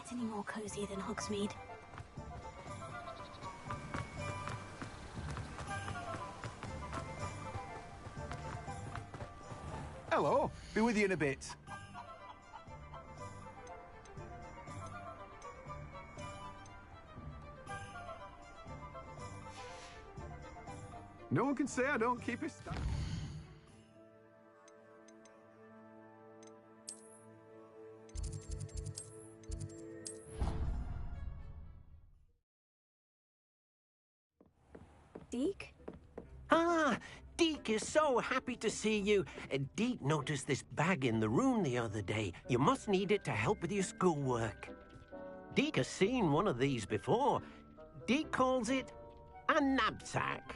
get any more cozy than Hogsmeade. Hello. Be with you in a bit. No one can say I don't keep it. Deke? Ah, Deke is so happy to see you. Deke noticed this bag in the room the other day. You must need it to help with your schoolwork. Deke has seen one of these before. Deke calls it a knapsack.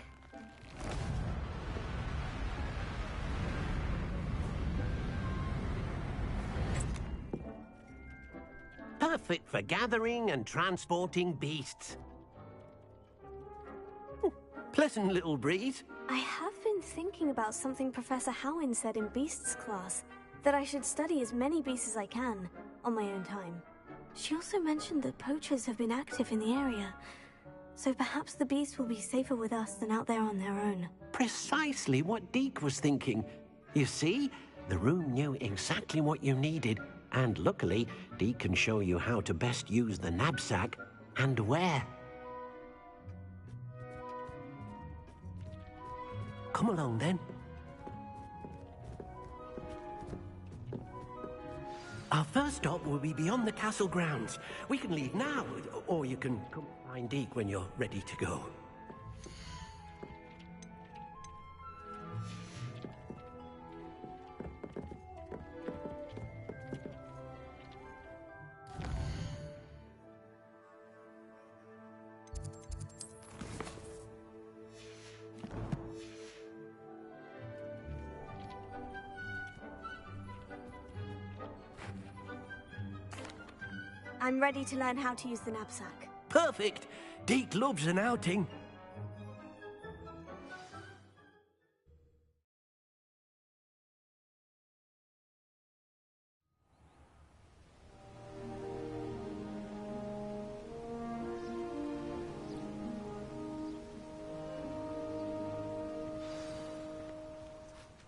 Perfect for gathering and transporting beasts. Pleasant little breeze. I have been thinking about something Professor Howin said in Beasts class, that I should study as many beasts as I can, on my own time. She also mentioned that poachers have been active in the area, so perhaps the beasts will be safer with us than out there on their own. Precisely what Deke was thinking. You see, the room knew exactly what you needed, and luckily, Deke can show you how to best use the knapsack and where. Come along, then. Our first stop will be beyond the castle grounds. We can leave now, or you can come find Deke when you're ready to go. I'm ready to learn how to use the knapsack. Perfect! Deke loves an outing.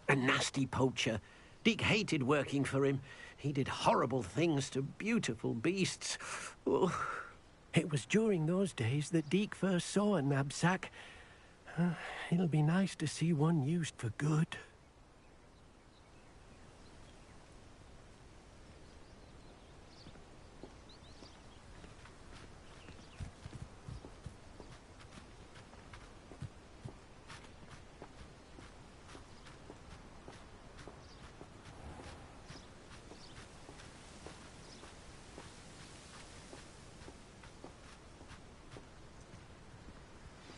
A nasty poacher. Deke hated working for him. He did horrible things to beautiful beasts. Oh, it was during those days that Deke first saw a knapsack. It'll be nice to see one used for good.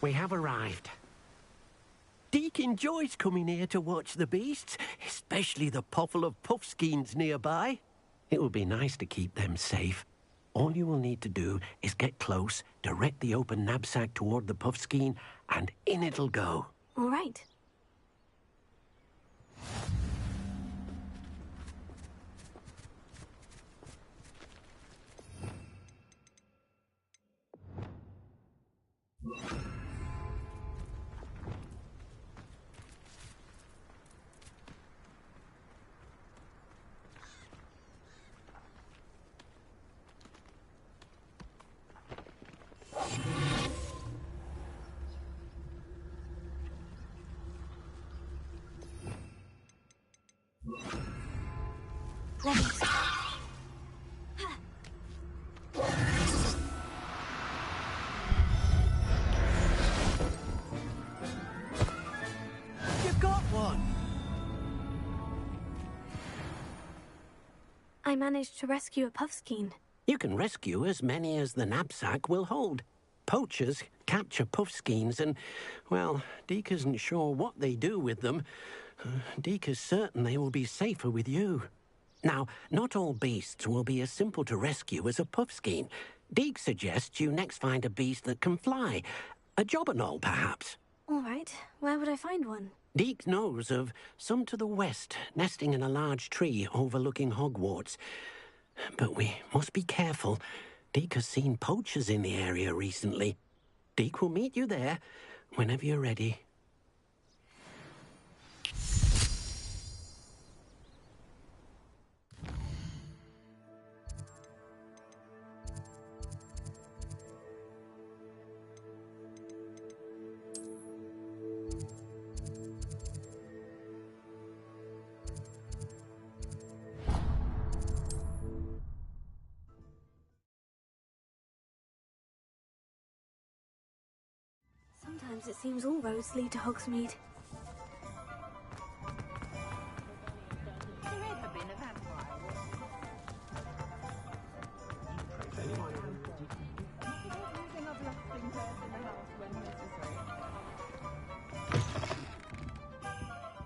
We have arrived. Deke enjoys coming here to watch the beasts, especially the potful of puffskeins nearby. It will be nice to keep them safe. All you will need to do is get close, direct the open knapsack toward the puffskein, and in it'll go. All right. Ready. You got one! I managed to rescue a puffskein. You can rescue as many as the knapsack will hold. Poachers capture puffskeins and, well, Deke isn't sure what they do with them. Deke is certain they will be safer with you. Now, not all beasts will be as simple to rescue as a puffskein. Deke suggests you next find a beast that can fly. A jobberknoll, perhaps. All right. Where would I find one? Deke knows of some to the west, nesting in a large tree overlooking Hogwarts. But we must be careful. Deke has seen poachers in the area recently. Deke will meet you there whenever you're ready. Sometimes it seems all roads lead to Hogsmeade.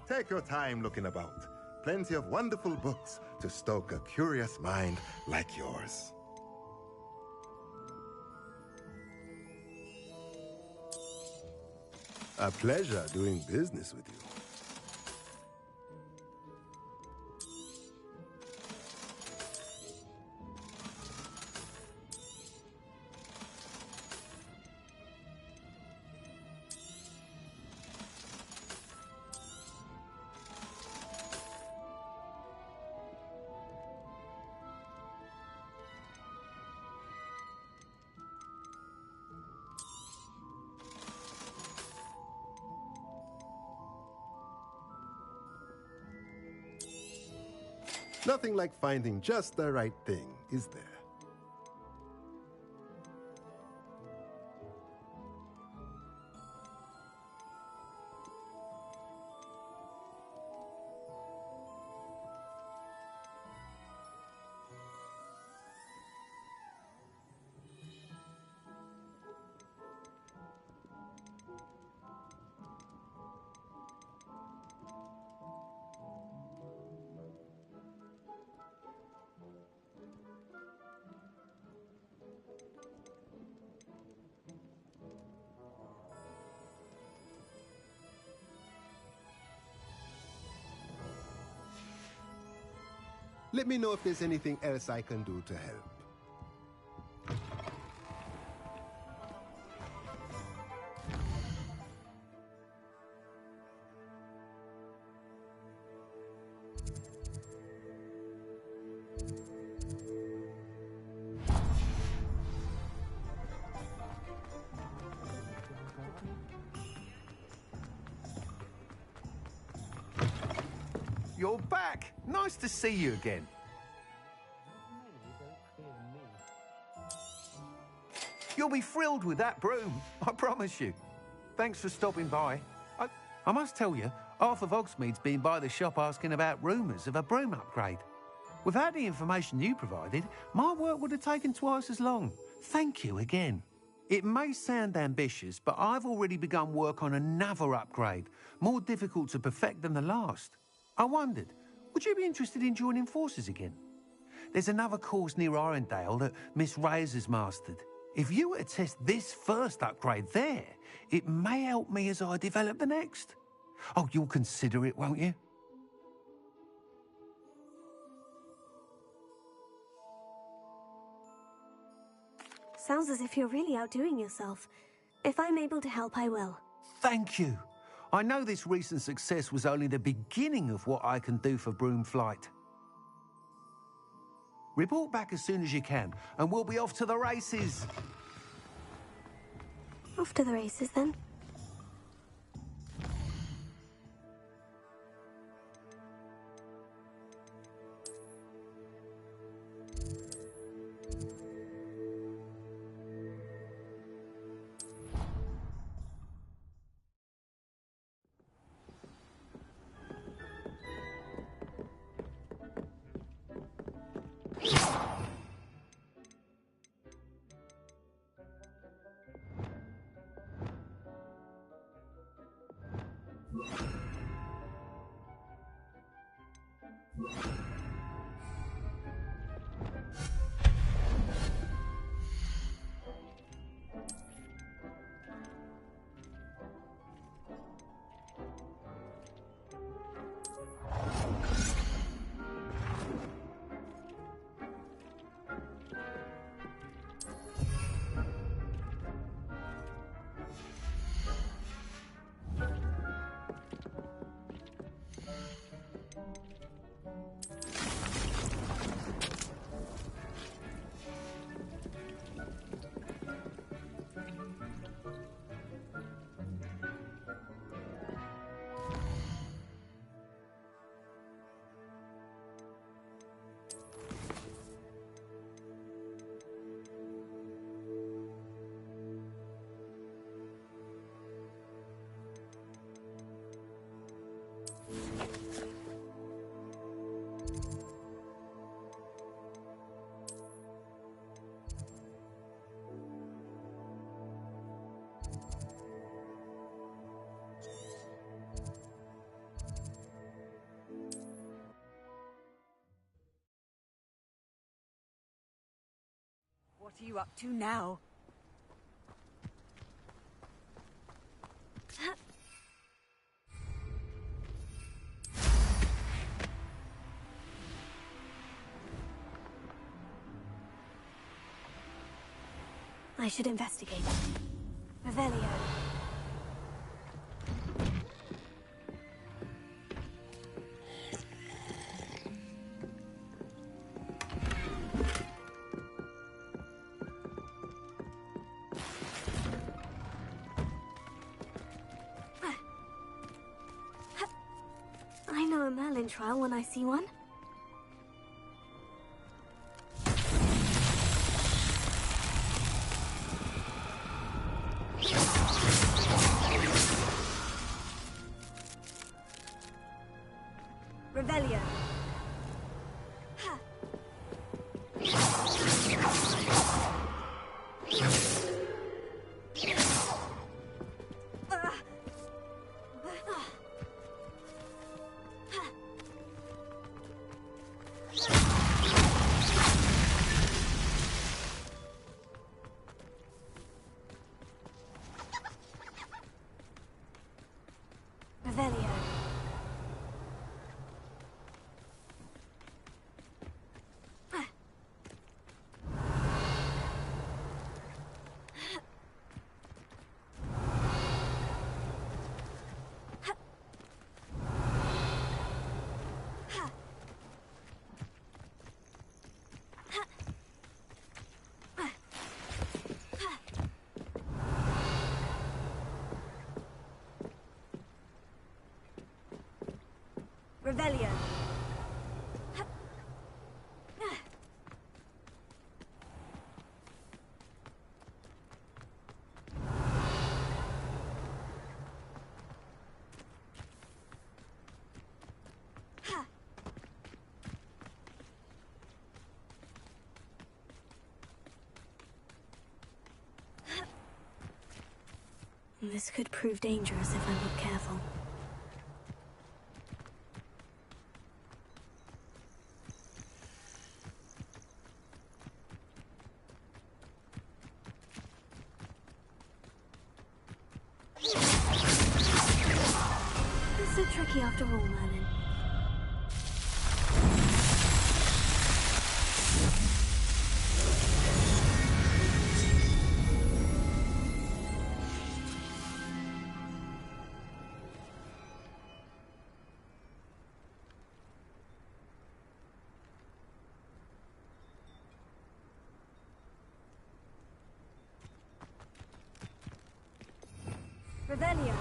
Take your time looking about. Plenty of wonderful books to stoke a curious mind like yours. A pleasure doing business with you. Nothing like finding just the right thing, is there? Let me know if there's anything else I can do to help. You're back! Nice to see you again. You'll be thrilled with that broom, I promise you. Thanks for stopping by. I must tell you, half of Hogsmeade's been by the shop asking about rumours of a broom upgrade. Without the information you provided, my work would have taken twice as long. Thank you again. It may sound ambitious, but I've already begun work on another upgrade, more difficult to perfect than the last. I wondered, would you be interested in joining forces again? There's another course near Arendelle that Miss Reyes has mastered. If you were to test this first upgrade there, it may help me as I develop the next. Oh, you'll consider it, won't you? Sounds as if you're really outdoing yourself. If I'm able to help, I will. Thank you. I know this recent success was only the beginning of what I can do for Broomflight. Report back as soon as you can, and we'll be off to the races. Off to the races, then. What are you up to now? I should investigate. Revelio. I know a Merlin trial when I see one. Revelio. Revelio. Revelio. This could prove dangerous if I'm not careful. It's so tricky after all, Merlin. Revelio.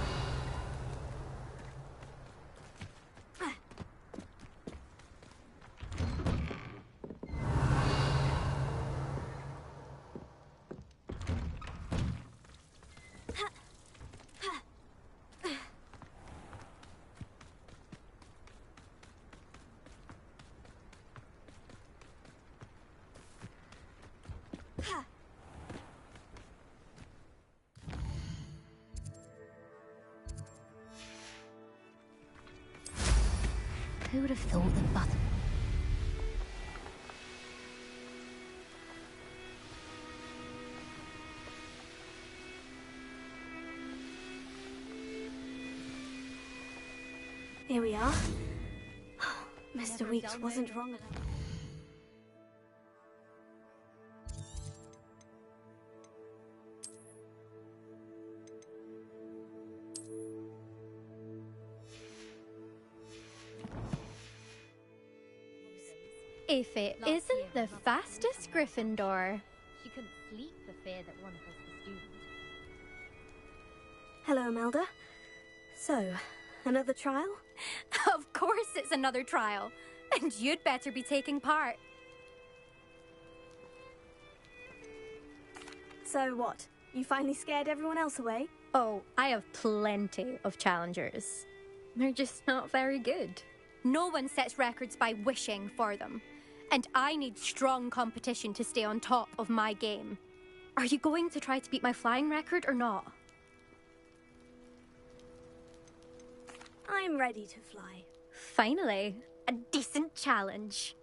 Who would have thought that butter... Here we are. Mr. Weeks wasn't wrong at all. If it isn't the fastest Gryffindor. She couldn't sleep for fear that one of us was doomed. Hello, Imelda. So, another trial? Of course it's another trial. And you'd better be taking part. So what? You finally scared everyone else away? Oh, I have plenty of challengers. They're just not very good. No one sets records by wishing for them. And I need strong competition to stay on top of my game. Are you going to try to beat my flying record or not? I'm ready to fly. Finally, a decent challenge.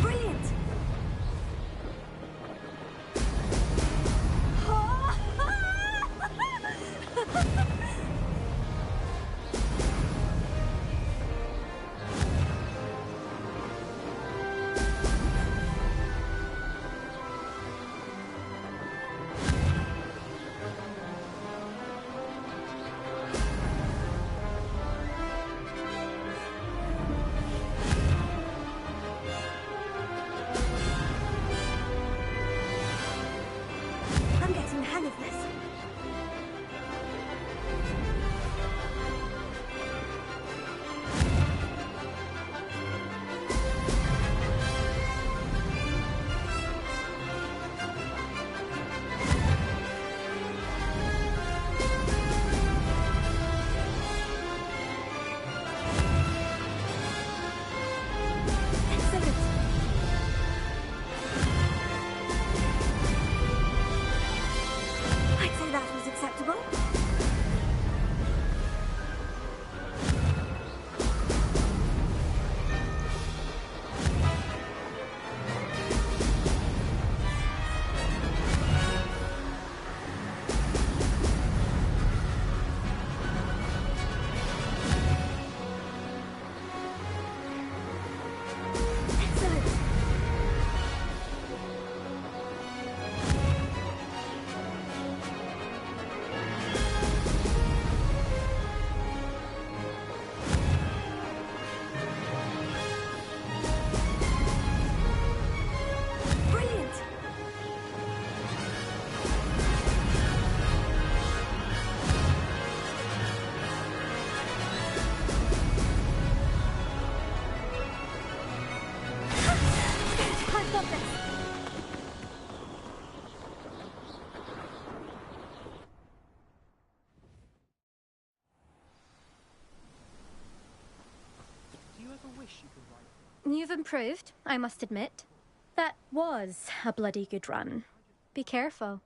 Brilliant! I'm getting the hang of this. Excellent. I'd say that was acceptable. Excellent. Brilliant. I've got this. Do you ever wish you could write? You've improved, I must admit. That was a bloody good run. Be careful.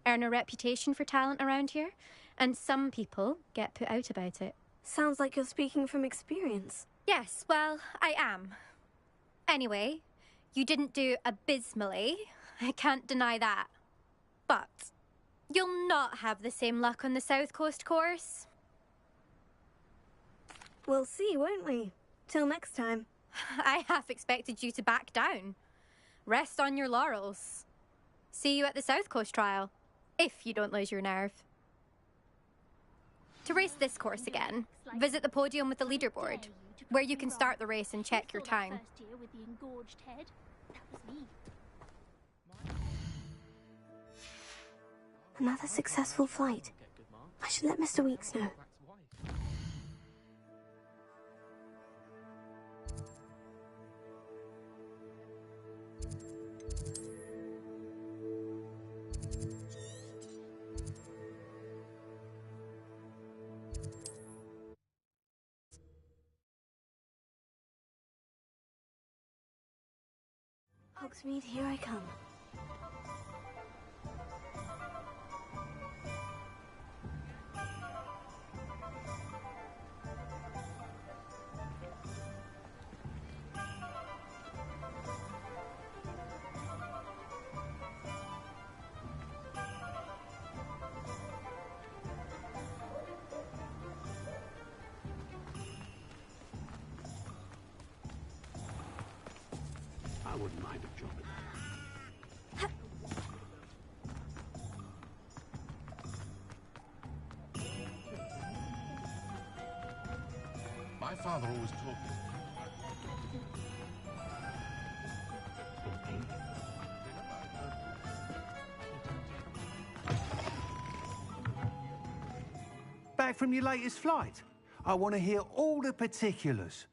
Earn a reputation for talent around here, and some people get put out about it. Sounds like you're speaking from experience. Yes, well, I am. Anyway, you didn't do abysmally. I can't deny that. But you'll not have the same luck on the South Coast course. We'll see, won't we? Till next time. I half expected you to back down. Rest on your laurels. See you at the South Coast trial, if you don't lose your nerve. To race this course again, visit the podium with the leaderboard, where you can start the race and check your time. First year with the engorged head. That was me. Another successful flight. I should let Mr. Weeks know. Hogsmeade, here I come. I wouldn't mind a job in that. My father always taught me. Back from your latest flight? I want to hear all the particulars.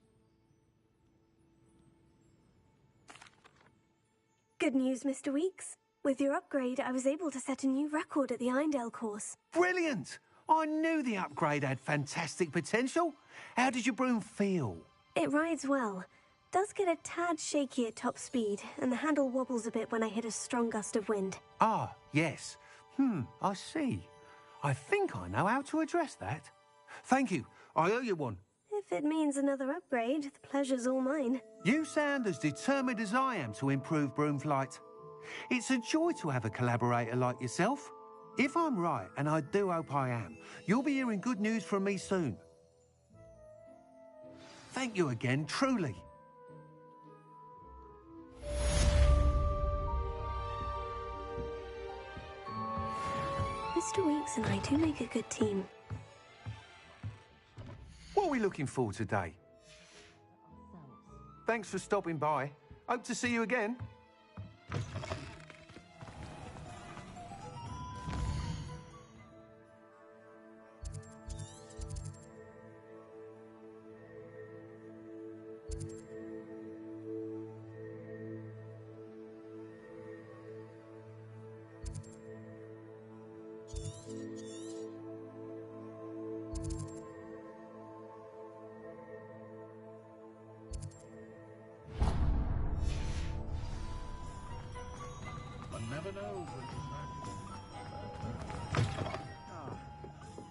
Good news, Mr. Weeks. With your upgrade, I was able to set a new record at the Irondale course. Brilliant! I knew the upgrade had fantastic potential. How did your broom feel? It rides well. Does get a tad shaky at top speed, and the handle wobbles a bit when I hit a strong gust of wind. Ah, yes. I see. I think I know how to address that. Thank you. I owe you one. If it means another upgrade, the pleasure's all mine. You sound as determined as I am to improve broom flight. It's a joy to have a collaborator like yourself. If I'm right, and I do hope I am, you'll be hearing good news from me soon. Thank you again, truly. Mr. Weeks and I do make a good team. What are we looking for today? Thanks for stopping by. Hope to see you again.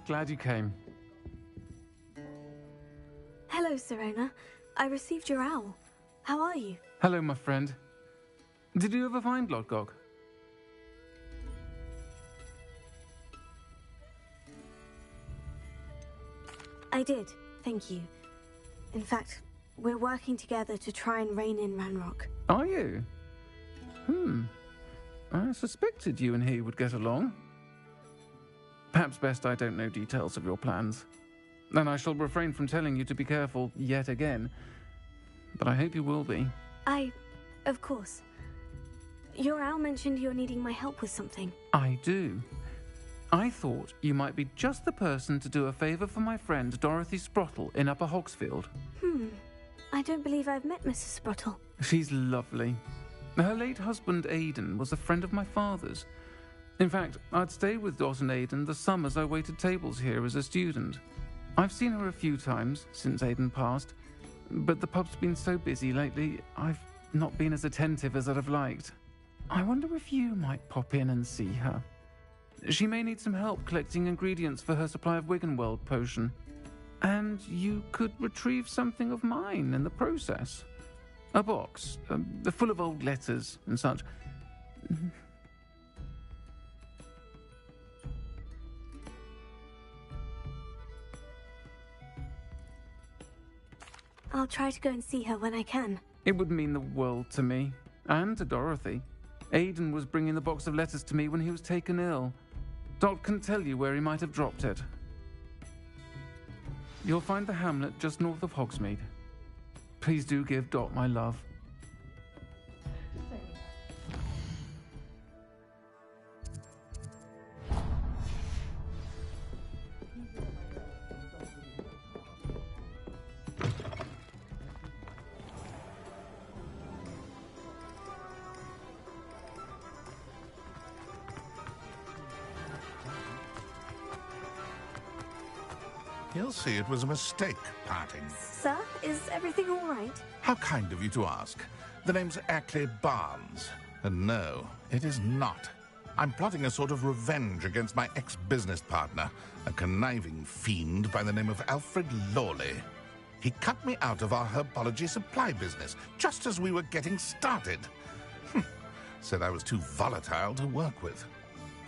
Glad you came. Hello, Serona. I received your owl. How are you? Hello, my friend. Did you ever find Lodgok? I did, thank you. In fact, we're working together to try and rein in Ranrock. Are you? I suspected you and he would get along. Perhaps best I don't know details of your plans. And I shall refrain from telling you to be careful yet again. But I hope you will be. Of course. Your owl mentioned you're needing my help with something. I do. I thought you might be just the person to do a favour for my friend Dorothy Sprottle in Upper Hogsfield. I don't believe I've met Mrs. Sprottle. She's lovely. Her late husband Aidan was a friend of my father's. In fact, I'd stayed with Dot and Aidan the summers I waited tables here as a student. I've seen her a few times since Aidan passed, but the pub's been so busy lately, I've not been as attentive as I'd have liked. I wonder if you might pop in and see her. She may need some help collecting ingredients for her supply of Wiggenweld potion. And you could retrieve something of mine in the process. A box, full of old letters and such. I'll try to go and see her when I can. It would mean the world to me, and to Dorothy. Aidan was bringing the box of letters to me when he was taken ill. Dot can tell you where he might have dropped it. You'll find the hamlet just north of Hogsmeade. Please do give Dot my love. He'll see it was a mistake, parting. Sir, is everything all right? How kind of you to ask. The name's Ackley Barnes. And no, it is not. I'm plotting a sort of revenge against my ex-business partner, a conniving fiend by the name of Alfred Lawley. He cut me out of our herbology supply business, just as we were getting started. Said I was too volatile to work with.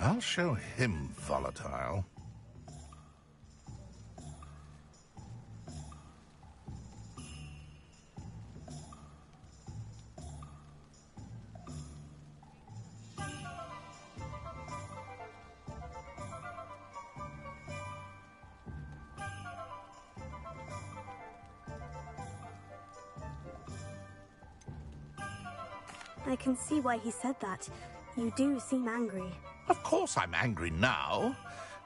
I'll show him volatile. I can see why he said that. You do seem angry. Of course I'm angry now.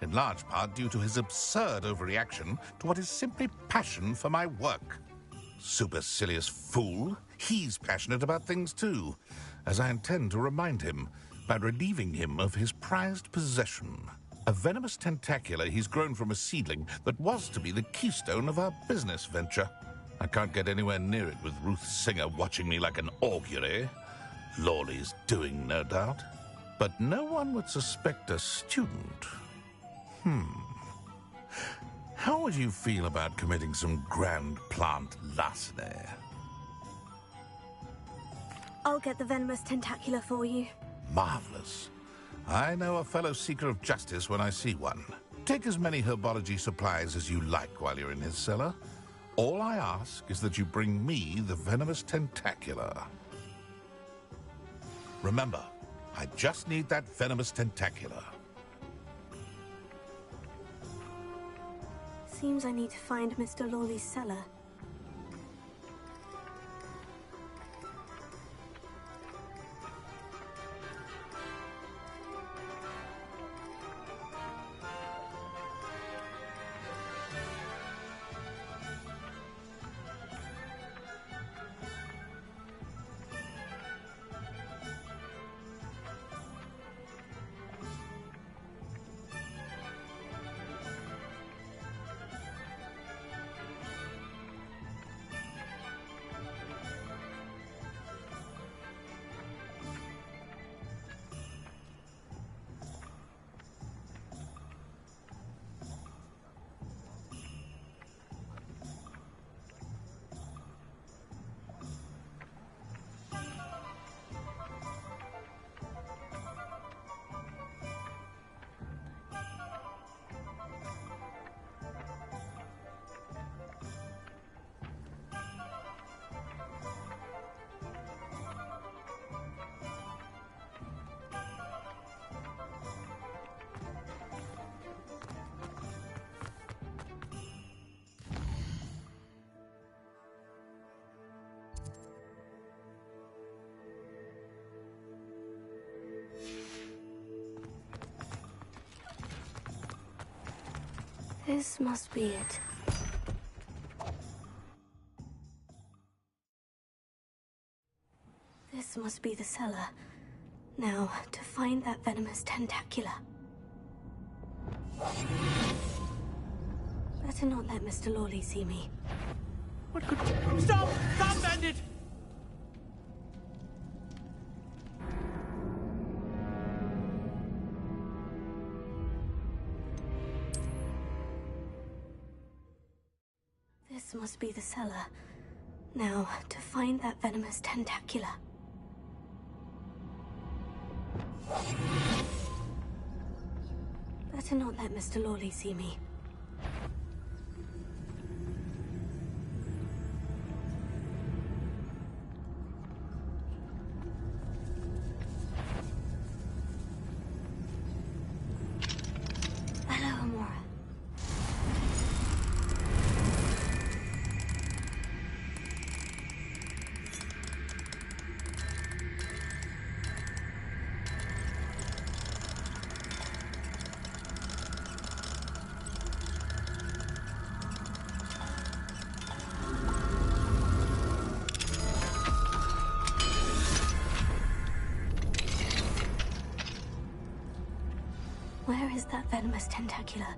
in large part due to his absurd overreaction to what is simply passion for my work. Supercilious fool. He's passionate about things too, as I intend to remind him by relieving him of his prized possession. A venomous tentacula he's grown from a seedling that was to be the keystone of our business venture. I can't get anywhere near it with Ruth Singer watching me like an augury. Lawley's doing, no doubt. But no one would suspect a student. How would you feel about committing some grand plant larceny? I'll get the venomous tentacula for you. Marvelous. I know a fellow seeker of justice when I see one. Take as many herbology supplies as you like while you're in his cellar. All I ask is that you bring me the venomous tentacula. Remember, I just need that venomous tentacula. Seems I need to find Mr. Lawley's cellar. This must be it. This must be the cellar. Now, to find that venomous tentacula. Better not let Mr. Lawley see me. What could... Stop! Stop, bandit! This must be the cellar. Now, to find that venomous tentacula. Better not let Mr. Lawley see me. Hello, Amora. Where is that venomous tentacula?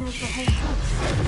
knows the whole house.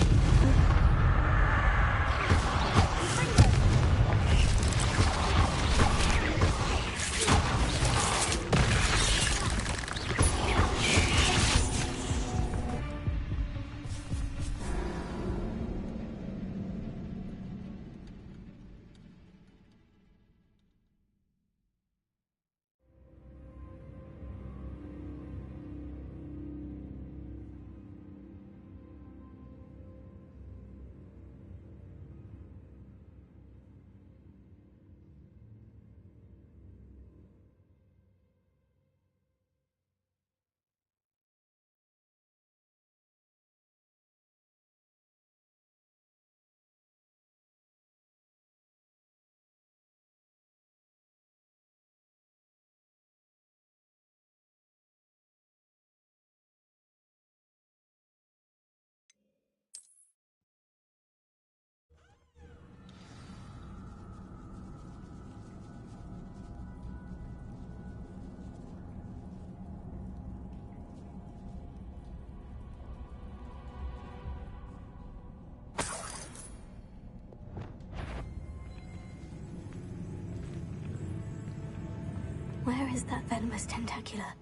Where is that venomous tentacula?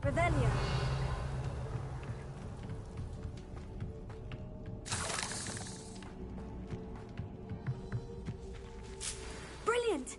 Revelio. Brilliant!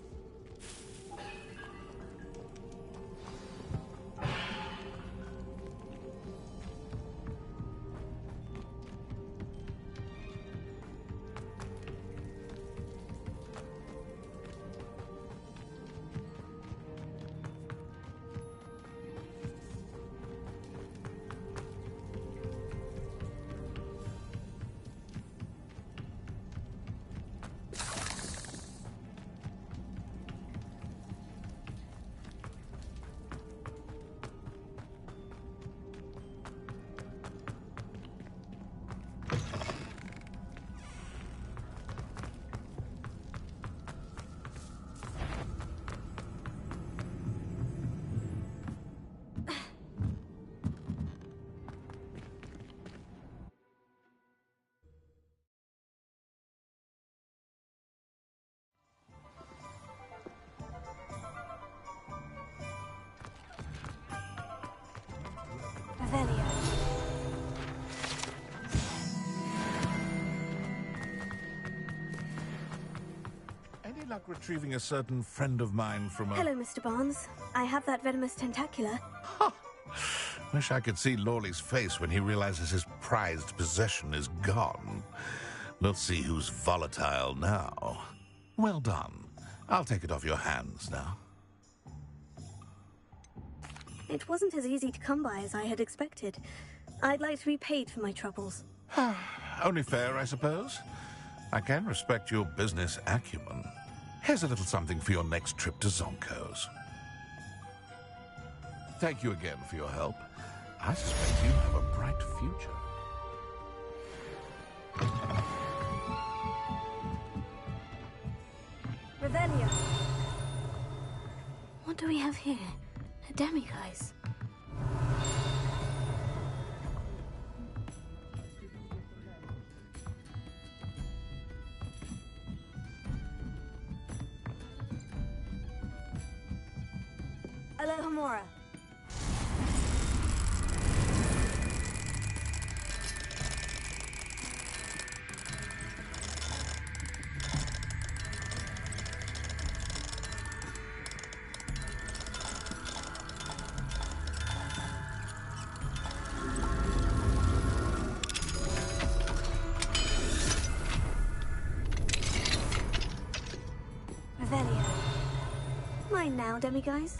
Revelio. Any luck retrieving a certain friend of mine from a... Hello, Mr. Barnes. I have that venomous tentacula. Wish I could see Lawley's face when he realizes his prized possession is gone. We'll see who's volatile now. Well done. I'll take it off your hands now. It wasn't as easy to come by as I had expected. I'd like to be paid for my troubles. Only fair, I suppose. I can respect your business acumen. Here's a little something for your next trip to Zonko's. Thank you again for your help. I suspect you have a bright future. Revelio. What do we have here? A demiguise. Alohomora. Revelio. Mine now, demiguise.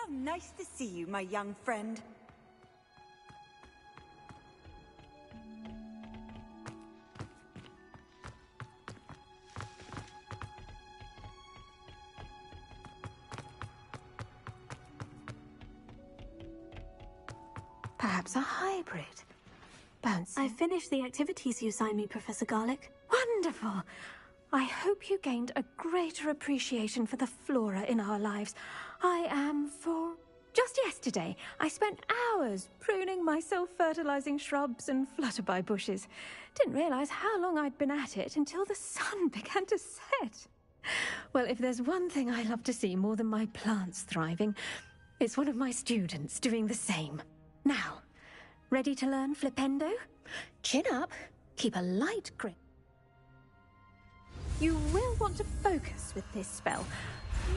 How nice to see you, my young friend. Perhaps a hybrid. Bouncy. I finished the activities you signed me, Professor Garlick. Wonderful! I hope you gained a greater appreciation for the flora in our lives. I am for... Just yesterday, I spent hours pruning my self-fertilizing shrubs and flutterby bushes. Didn't realize how long I'd been at it until the sun began to set. Well, if there's one thing I love to see more than my plants thriving, it's one of my students doing the same. Now, ready to learn Flipendo? Chin up, keep a light grip. You will want to focus with this spell.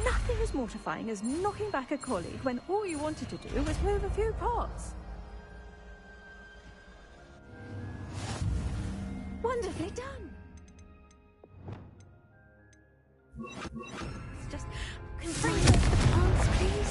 Nothing as mortifying as knocking back a colleague when all you wanted to do was move a few pots. Wonderfully done. It's just concentrate on the plants, please.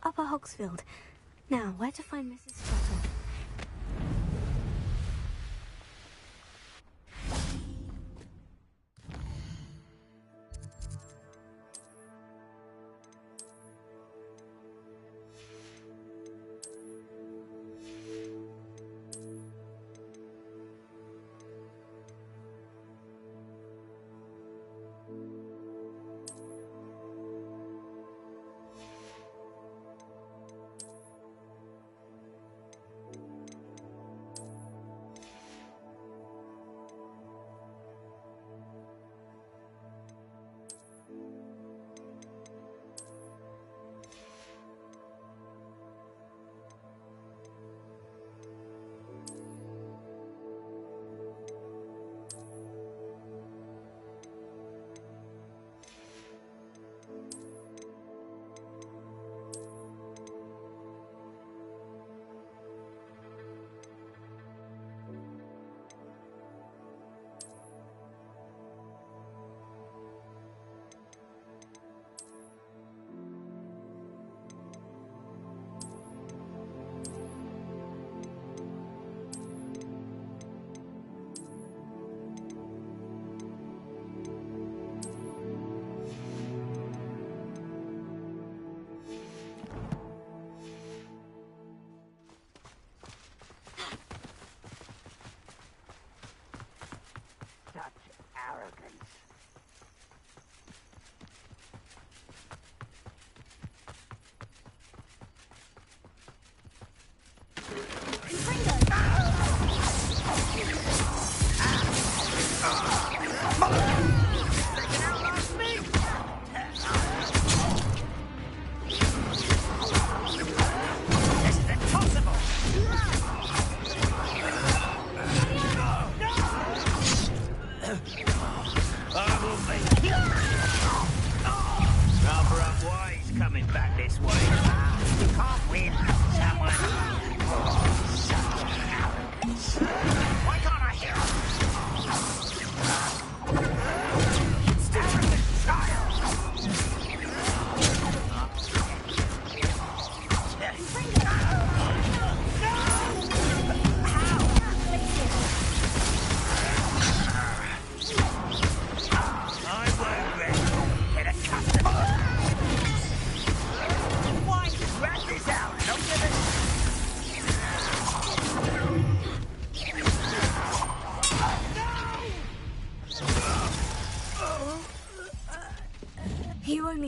Upper Hogsfield. Now, where to find Mrs. Struttle?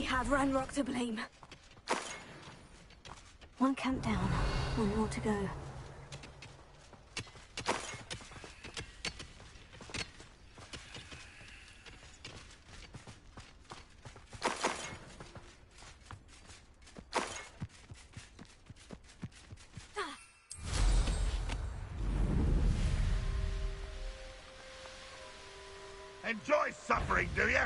Have Ranrock to blame. One camp down, one more to go. Enjoy suffering, do you?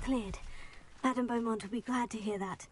Cleared. Madame Beaumont will be glad to hear that.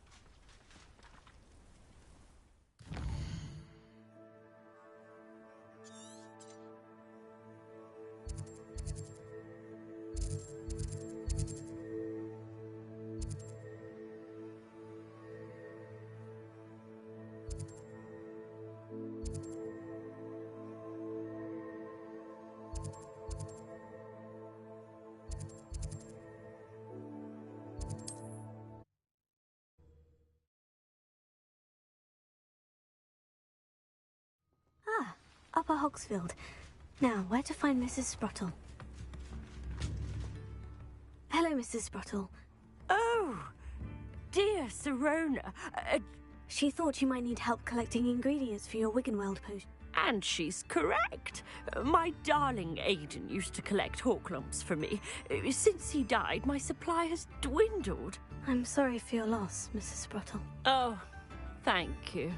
Upper Hogsfield. Now, where to find Mrs. Sprottle? Hello, Mrs. Sprottle. Oh, dear Sirona. She thought you might need help collecting ingredients for your Wiggenweld potion. And she's correct. My darling Aiden used to collect hawk lumps for me. Since he died, my supply has dwindled. I'm sorry for your loss, Mrs. Sprottle. Oh, thank you.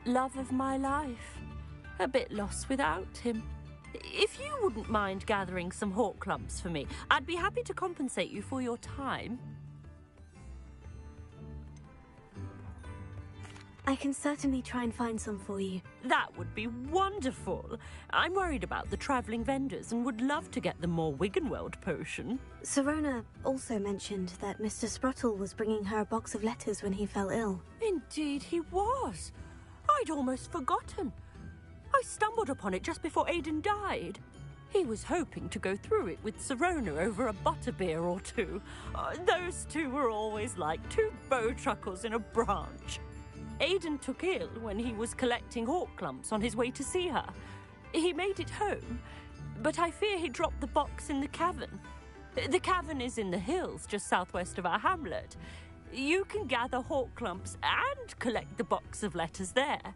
Love of my life. A bit lost without him. If you wouldn't mind gathering some hawk lumps for me, I'd be happy to compensate you for your time. I can certainly try and find some for you. That would be wonderful. I'm worried about the travelling vendors and would love to get them more Wiggenweld potion. Sirona also mentioned that Mr. Sprottle was bringing her a box of letters when he fell ill. Indeed he was. I'd almost forgotten. I stumbled upon it just before Aiden died. He was hoping to go through it with Sirona over a butterbeer or two. Those two were always like two bowtruckles in a branch. Aiden took ill when he was collecting hawk lumps on his way to see her. He made it home, but I fear he dropped the box in the cavern. The cavern is in the hills just southwest of our hamlet. You can gather hawk lumps and collect the box of letters there.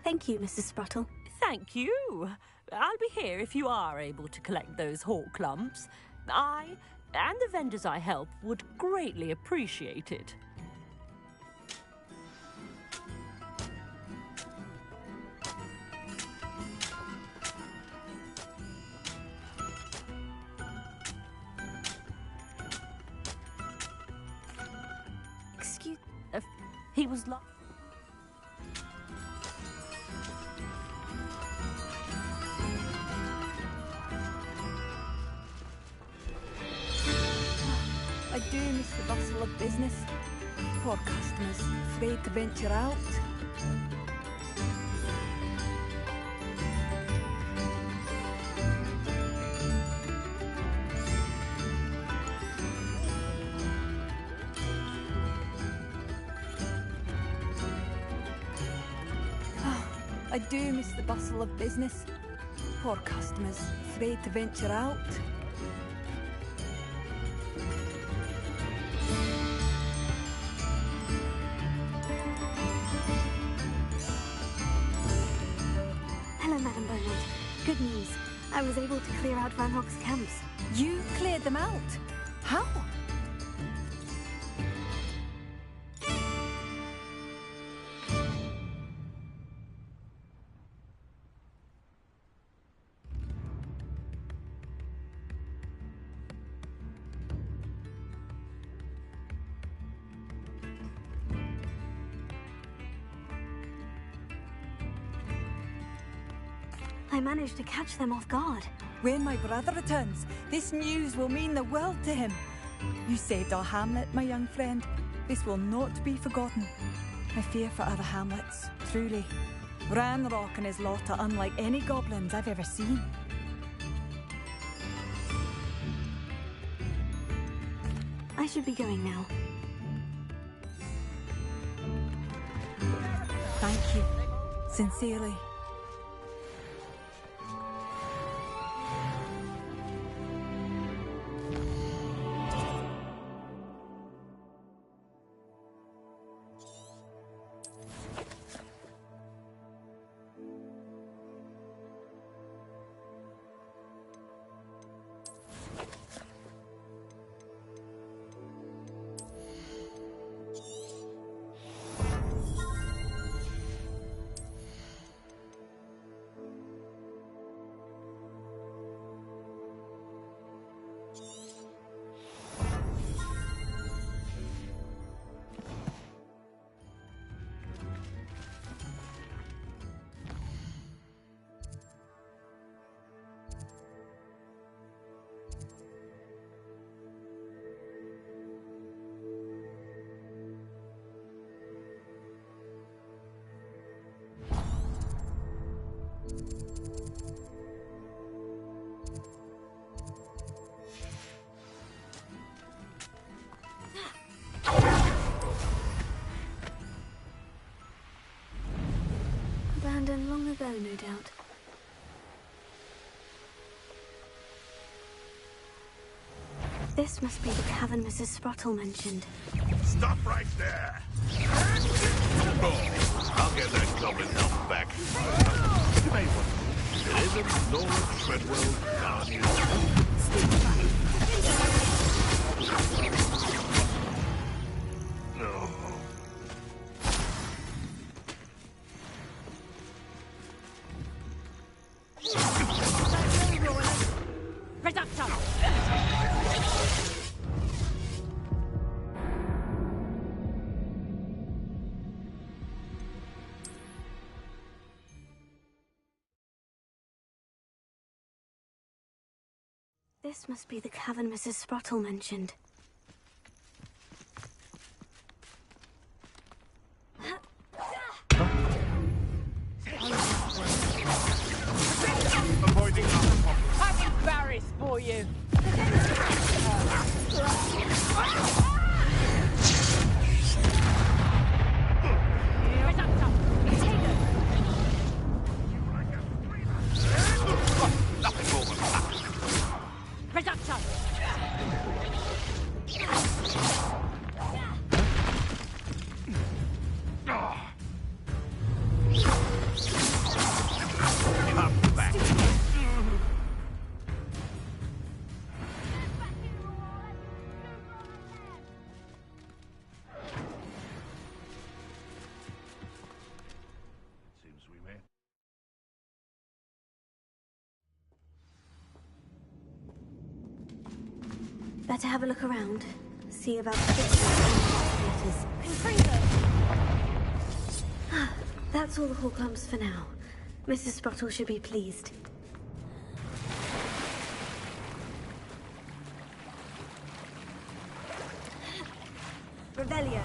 Thank you, Mrs. Sprottle. Thank you. I'll be here if you are able to collect those hawk lumps. I and the vendors I help would greatly appreciate it. Excuse... he was lost. I do miss the bustle of business. Poor customers, afraid to venture out. I do miss the bustle of business. Poor customers, afraid to venture out. Hello, Madam Beaumont. Good news. I was able to clear out Van Hock's camps. You cleared them out? How? I managed to catch them off guard. When my brother returns, this news will mean the world to him. You saved our hamlet, my young friend. This will not be forgotten. I fear for other hamlets, truly. Ranrock and his lot are unlike any goblins I've ever seen. I should be going now. Thank you. Sincerely. no doubt. This must be the cavern Mrs. Sprottle mentioned. Stop right there! Oh, I'll get that goblin help back. You may want to. It isn't Laura Treadwell, Guardian. No. This must be the cavern Mrs. Sprottle mentioned. Avoiding our I'm embarrassed for you. nothing more than that. Reduction! Come back. Seems we may. Better have a look around. See about the pictures. That's all the Horcrux for now. Mrs. Sprottle should be pleased. Revelio.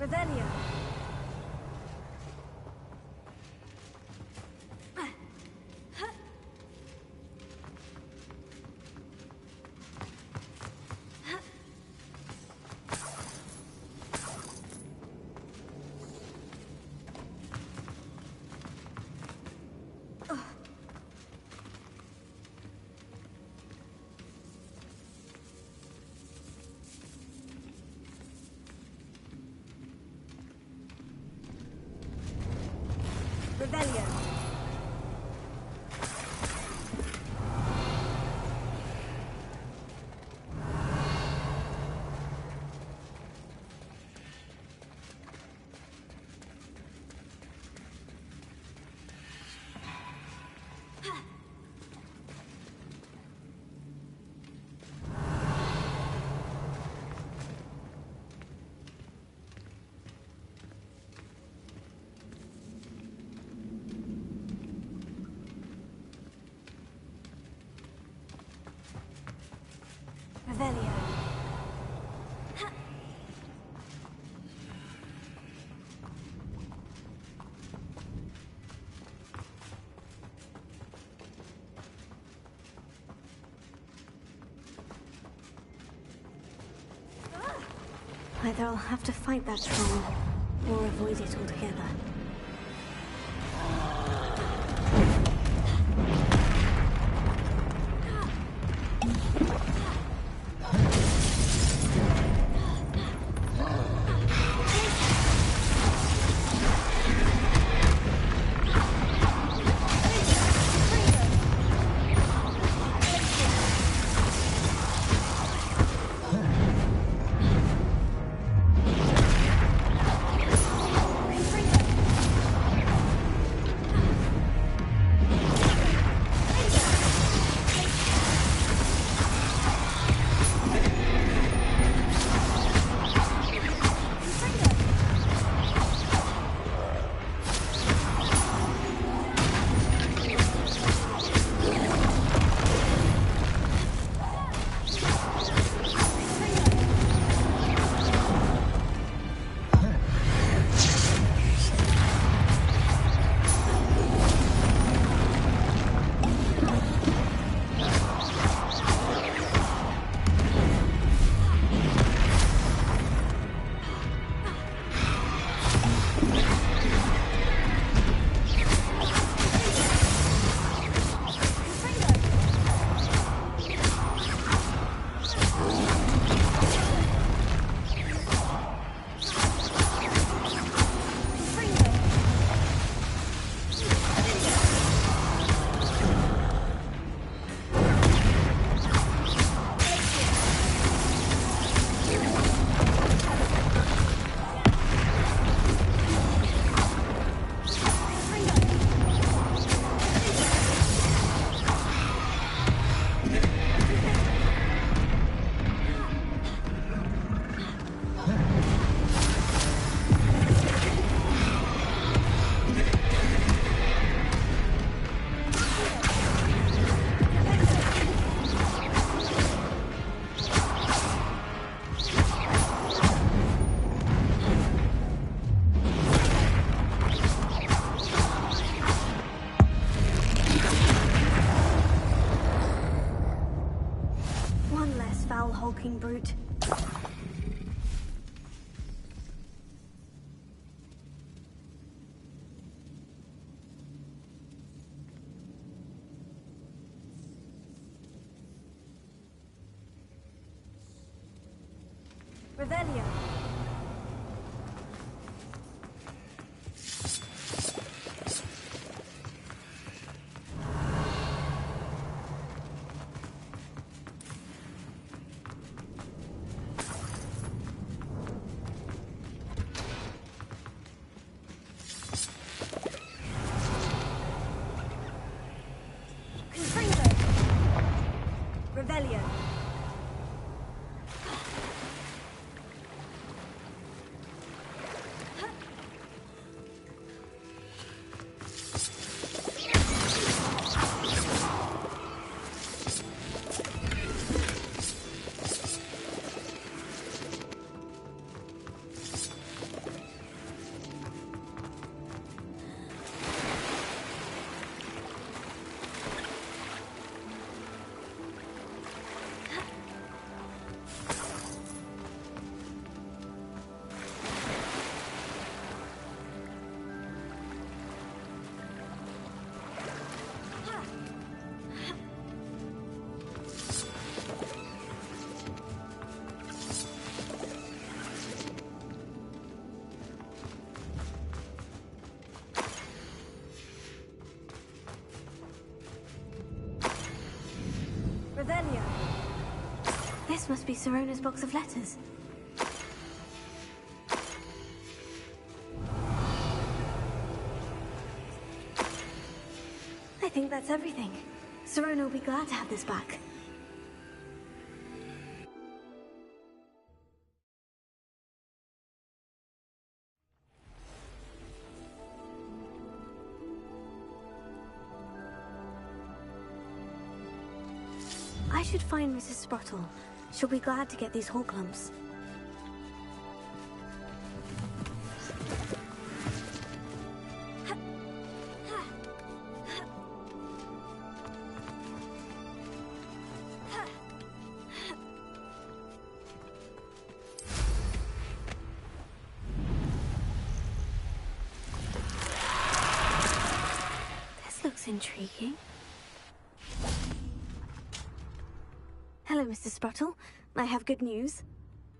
Revelio. Revelio. Revelio. Either I'll have to fight that troll, or avoid it altogether. Hulking brute. Revelio. Revelio. This must be Sirona's box of letters. I think that's everything. Sirona will be glad to have this back. I should find Mrs. Sprottle. She'll be glad to get these Horklumps. This looks intriguing. Hello, Mr. Sprottle. I have good news.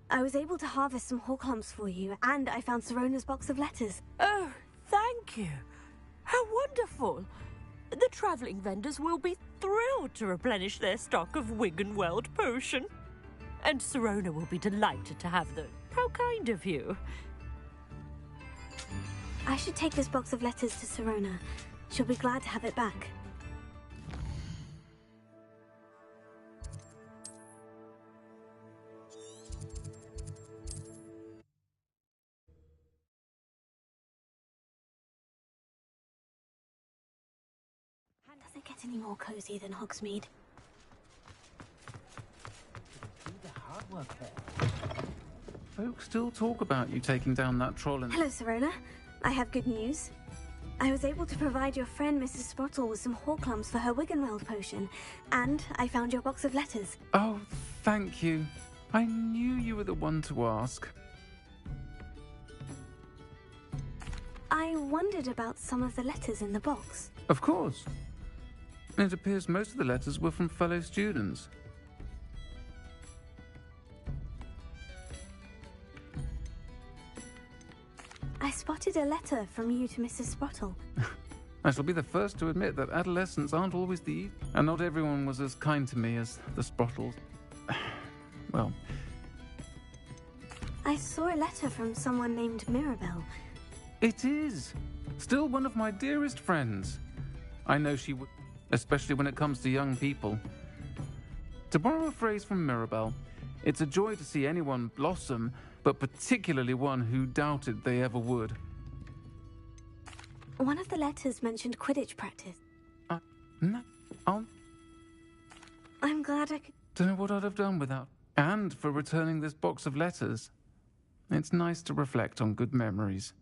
I was able to harvest some Horklumps for you, and I found Sirona's box of letters. Oh, thank you. How wonderful. The travelling vendors will be thrilled to replenish their stock of Wiggenweld potion. And Sirona will be delighted to have them. How kind of you. I should take this box of letters to Sirona. She'll be glad to have it back. Does it get any more cozy than Hogsmeade? Folks still talk about you taking down that troll and... Hello, Sirona. I have good news. I was able to provide your friend Mrs. Sprottle with some Horklumps for her Wiggenweld potion, and I found your box of letters. Oh, thank you. I knew you were the one to ask. I wondered about some of the letters in the box. Of course. It appears most of the letters were from fellow students. I spotted a letter from you to Mrs. Sprottle. I shall be the first to admit that adolescents aren't always the... And not everyone was as kind to me as the Sprottles. Well... I saw a letter from someone named Mirabelle. It is! Still one of my dearest friends. I know she would... Especially when it comes to young people. To borrow a phrase from Mirabelle, it's a joy to see anyone blossom, but particularly one who doubted they ever would. One of the letters mentioned Quidditch practice. No, I'm glad I could... Don't know what I'd have done without... And for returning this box of letters. It's nice to reflect on good memories.